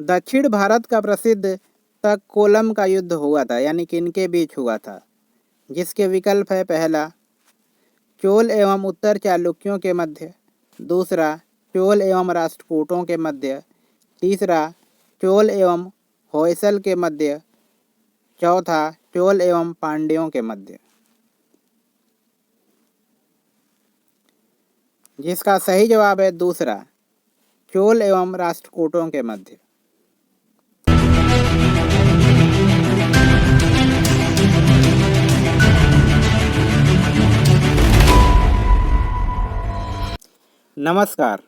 दक्षिण भारत का प्रसिद्ध तक कोलम का युद्ध हुआ था, यानी किनके बीच हुआ था? जिसके विकल्प है पहला चोल एवं उत्तर चालुक्यों के मध्य, दूसरा चोल एवं राष्ट्रकूटों के मध्य, तीसरा चोल एवं होयसल के मध्य, चौथा चोल एवं पांड्यों के मध्य। जिसका सही जवाब है दूसरा चोल एवं राष्ट्रकूटों के मध्य। नमस्कार,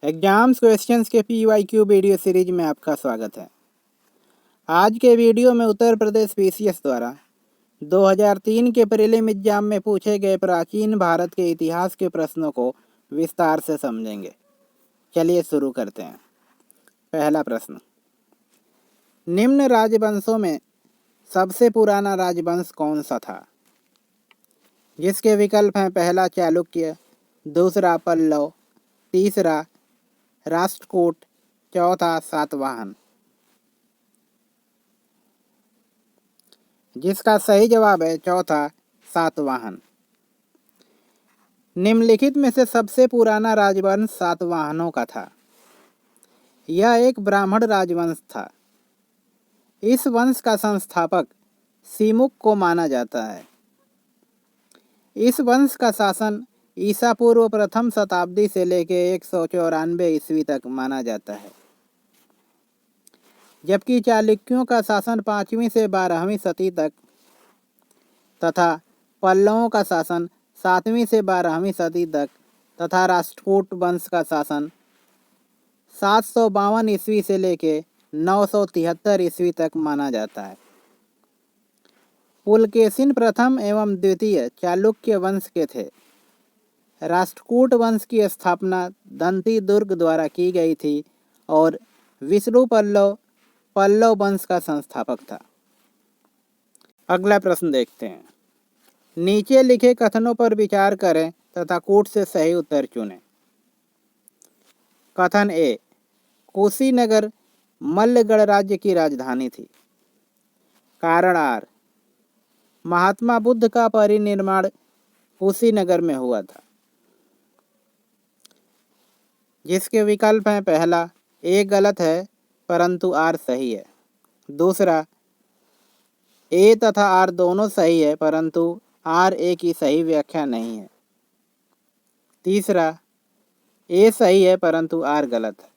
एग्जाम्स क्वेश्चंस के PYQ वीडियो सीरीज में आपका स्वागत है। आज के वीडियो में उत्तर प्रदेश PCS द्वारा 2003 के प्रीलिम एग्जाम में पूछे गए प्राचीन भारत के इतिहास के प्रश्नों को विस्तार से समझेंगे। चलिए शुरू करते हैं। पहला प्रश्न, निम्न राजवंशों में सबसे पुराना राजवंश कौन सा था? जिसके विकल्प हैं पहला चालुक्य, दूसरा पल्लव, तीसरा राष्ट्रकूट, चौथा सातवाहन। जिसका सही जवाब है चौथा सातवाहन। निम्नलिखित में से सबसे पुराना राजवंश सातवाहनों का था। यह एक ब्राह्मण राजवंश था। इस वंश का संस्थापक सीमुक को माना जाता है। इस वंश का शासन ईसा पूर्व प्रथम शताब्दी से लेकर 194 ईस्वी तक माना जाता है, जबकि चालुक्यों का शासन 5वीं से 12वीं सदी तक तथा पल्लवों का शासन 7वीं से 12वीं सदी तक तथा राष्ट्रकूट वंश का शासन 752 ईस्वी से लेकर 973 ईस्वी तक माना जाता है। पुलकेशिन प्रथम एवं द्वितीय चालुक्य वंश के थे। राष्ट्रकूट वंश की स्थापना दंती दुर्ग द्वारा की गई थी और विष्णु पल्लव वंश का संस्थापक था। अगला प्रश्न देखते हैं। नीचे लिखे कथनों पर विचार करें तथा कूट से सही उत्तर चुनें। कथन ए, कुशीनगर मल्लगढ़ राज्य की राजधानी थी। कारण आर, महात्मा बुद्ध का परिनिर्वाण कुशीनगर में हुआ था। जिसके विकल्प हैं पहला ए गलत है परंतु आर सही है, दूसरा ए तथा आर दोनों सही है परंतु आर ए की सही व्याख्या नहीं है, तीसरा ए सही है परंतु आर गलत है।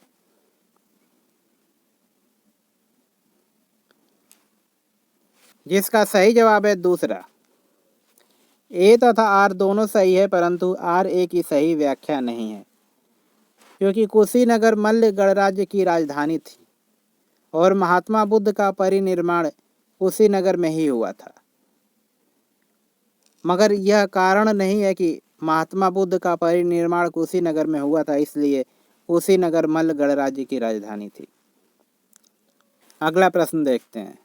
जिसका सही जवाब है दूसरा, ए तथा आर दोनों सही है परंतु आर ए की सही व्याख्या नहीं है, क्योंकि कुशीनगर मल्ल गणराज्य की राजधानी थी और महात्मा बुद्ध का परिनिर्वाण कुशीनगर में ही हुआ था। मगर यह कारण नहीं है कि महात्मा बुद्ध का परिनिर्वाण कुशीनगर में हुआ था, इसलिए कुशीनगर मल्ल गणराज्य की राजधानी थी। अगला प्रश्न देखते हैं।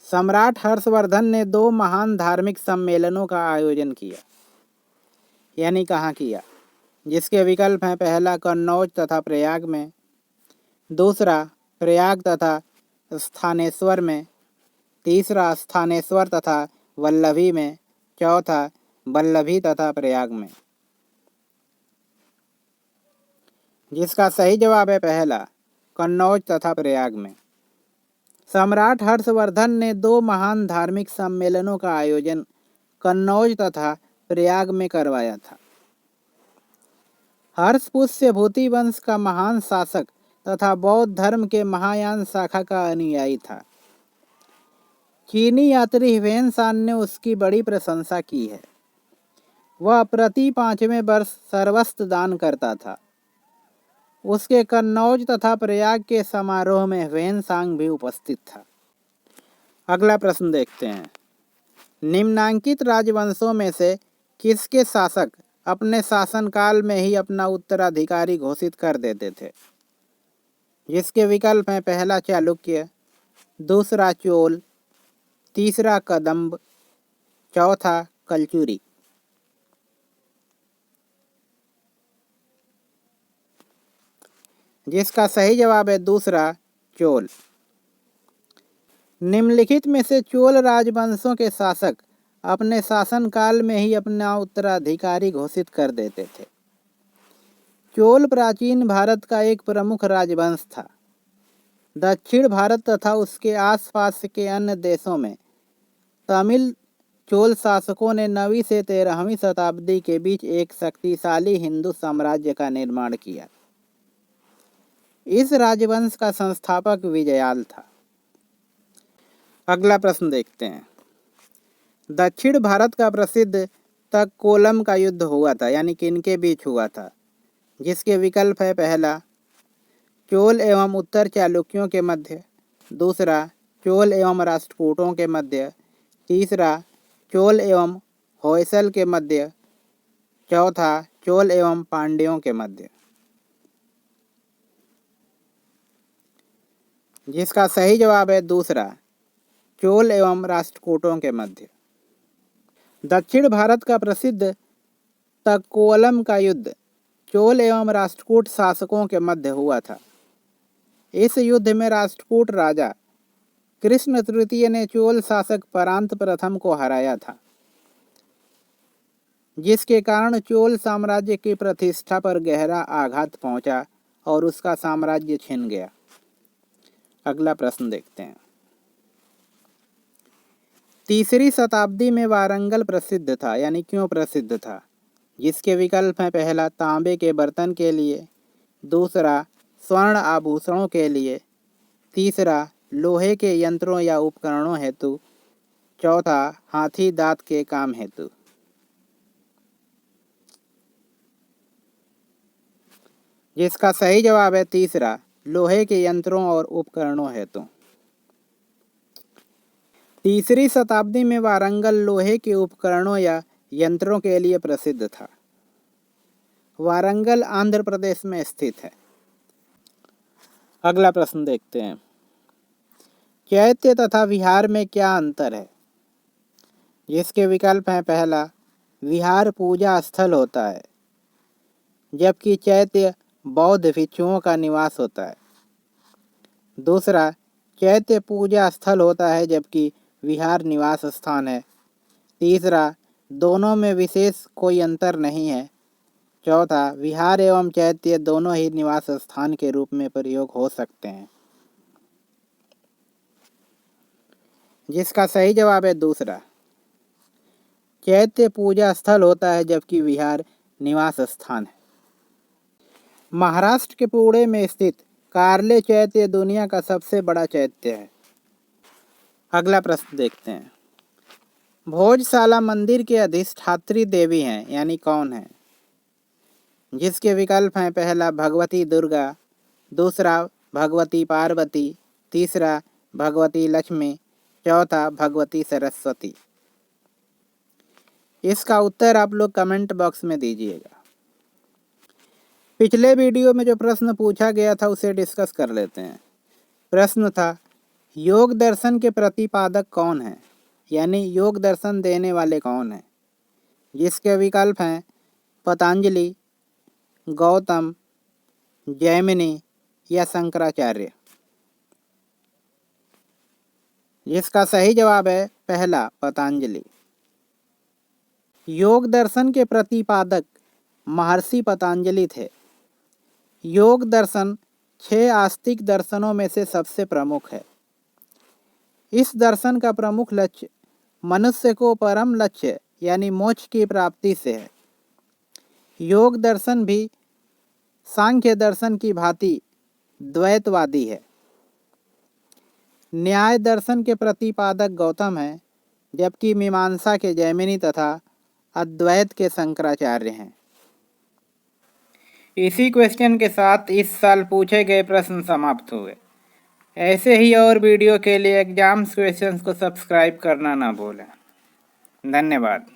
सम्राट हर्षवर्धन ने 2 महान धार्मिक सम्मेलनों का आयोजन किया, यानी कहाँ किया? जिसके विकल्प हैं पहला कन्नौज तथा प्रयाग में, दूसरा प्रयाग तथा स्थानेश्वर में, तीसरा स्थानेश्वर तथा वल्लभी में, चौथा वल्लभी तथा प्रयाग में। जिसका सही जवाब है पहला कन्नौज तथा प्रयाग में। सम्राट हर्षवर्धन ने 2 महान धार्मिक सम्मेलनों का आयोजन कन्नौज तथा प्रयाग में करवाया था। हर्षपुष्य भूति वंश का महान शासक तथा बौद्ध धर्म के महायान शाखा का अनुयायी था। चीनी यात्री ह्वेन-सान ने उसकी बड़ी प्रशंसा की है। वह प्रति 5वें वर्ष सर्वस्व दान करता था। उसके कन्नौज तथा प्रयाग के समारोह में ह्वेन-सान भी उपस्थित था। अगला प्रश्न देखते हैं। निम्नांकित राजवंशों में से किसके शासक अपने शासनकाल में ही अपना उत्तराधिकारी घोषित कर देते थे? जिसके विकल्प हैं पहला चालुक्य, दूसरा चोल, तीसरा कदंब, चौथा कलचुरी। जिसका सही जवाब है दूसरा चोल। निम्नलिखित में से चोल राजवंशों के शासक अपने शासनकाल में ही अपना उत्तराधिकारी घोषित कर देते थे। चोल प्राचीन भारत का एक प्रमुख राजवंश था। दक्षिण भारत तथा उसके आसपास के अन्य देशों में तमिल चोल शासकों ने 9वीं से 13वीं शताब्दी के बीच एक शक्तिशाली हिंदू साम्राज्य का निर्माण किया। इस राजवंश का संस्थापक विजयाल था। अगला प्रश्न देखते हैं। दक्षिण भारत का प्रसिद्ध तक्कोलम का युद्ध हुआ था, यानी किनके बीच हुआ था? जिसके विकल्प है पहला चोल एवं उत्तर चालुक्यों के मध्य, दूसरा चोल एवं राष्ट्रकूटों के मध्य, तीसरा चोल एवं होयसल के मध्य, चौथा चोल एवं पांड्यों के मध्य। जिसका सही जवाब है दूसरा चोल एवं राष्ट्रकूटों के मध्य। दक्षिण भारत का प्रसिद्ध तक्कोलम का युद्ध चोल एवं राष्ट्रकूट शासकों के मध्य हुआ था। इस युद्ध में राष्ट्रकूट राजा कृष्ण तृतीय ने चोल शासक परांत प्रथम को हराया था, जिसके कारण चोल साम्राज्य की प्रतिष्ठा पर गहरा आघात पहुंचा और उसका साम्राज्य छिन गया। अगला प्रश्न देखते हैं। 3री शताब्दी में वारंगल प्रसिद्ध था, यानी क्यों प्रसिद्ध था? जिसके विकल्प हैं पहला तांबे के बर्तन के लिए, दूसरा स्वर्ण आभूषणों के लिए, तीसरा लोहे के यंत्रों या उपकरणों हेतु, चौथा हाथी दांत के काम हेतु। जिसका सही जवाब है तीसरा लोहे के यंत्रों और उपकरणों हेतु। 3री शताब्दी में वारंगल लोहे के उपकरणों या यंत्रों के लिए प्रसिद्ध था। वारंगल आंध्र प्रदेश में स्थित है। अगला प्रश्न देखते हैं। चैत्य तथा विहार में क्या अंतर है? जिसके विकल्प हैं पहला विहार पूजा स्थल होता है, जबकि चैत्य बौद्ध भिक्षुओं का निवास होता है। दूसरा चैत्य पूजा स्थल होता है, जबकि विहार निवास स्थान है। तीसरा दोनों में विशेष कोई अंतर नहीं है। चौथा विहार एवं चैत्य दोनों ही निवास स्थान के रूप में प्रयोग हो सकते हैं। जिसका सही जवाब है दूसरा चैत्य पूजा स्थल होता है, जबकि विहार निवास स्थान है। महाराष्ट्र के पुणे में स्थित कार्ले चैत्य दुनिया का सबसे बड़ा चैत्य है। अगला प्रश्न देखते हैं। भोजशाला मंदिर के अधिष्ठात्री देवी हैं, यानी कौन है? जिसके विकल्प हैं पहला भगवती दुर्गा, दूसरा भगवती पार्वती, तीसरा भगवती लक्ष्मी, चौथा भगवती सरस्वती। इसका उत्तर आप लोग कमेंट बॉक्स में दीजिएगा। पिछले वीडियो में जो प्रश्न पूछा गया था उसे डिस्कस कर लेते हैं। प्रश्न था योग दर्शन के प्रतिपादक कौन है, यानी योग दर्शन देने वाले कौन हैं? जिसके विकल्प हैं पतंजलि, गौतम, जैमिनी या शंकराचार्य। जिसका सही जवाब है पहला पतंजलि। योग दर्शन के प्रतिपादक महर्षि पतंजलि थे। योग दर्शन 6 आस्तिक दर्शनों में से सबसे प्रमुख है। इस दर्शन का प्रमुख लक्ष्य मनुष्य को परम लक्ष्य यानी मोक्ष की प्राप्ति से है। योग दर्शन भी सांख्य दर्शन की भांति द्वैतवादी है। न्याय दर्शन के प्रतिपादक गौतम हैं, जबकि मीमांसा के जैमिनी तथा अद्वैत के शंकराचार्य हैं। इसी क्वेश्चन के साथ इस साल पूछे गए प्रश्न समाप्त हुए। ऐसे ही और वीडियो के लिए एग्जाम्स क्वेश्चंस को सब्सक्राइब करना ना भूलें। धन्यवाद।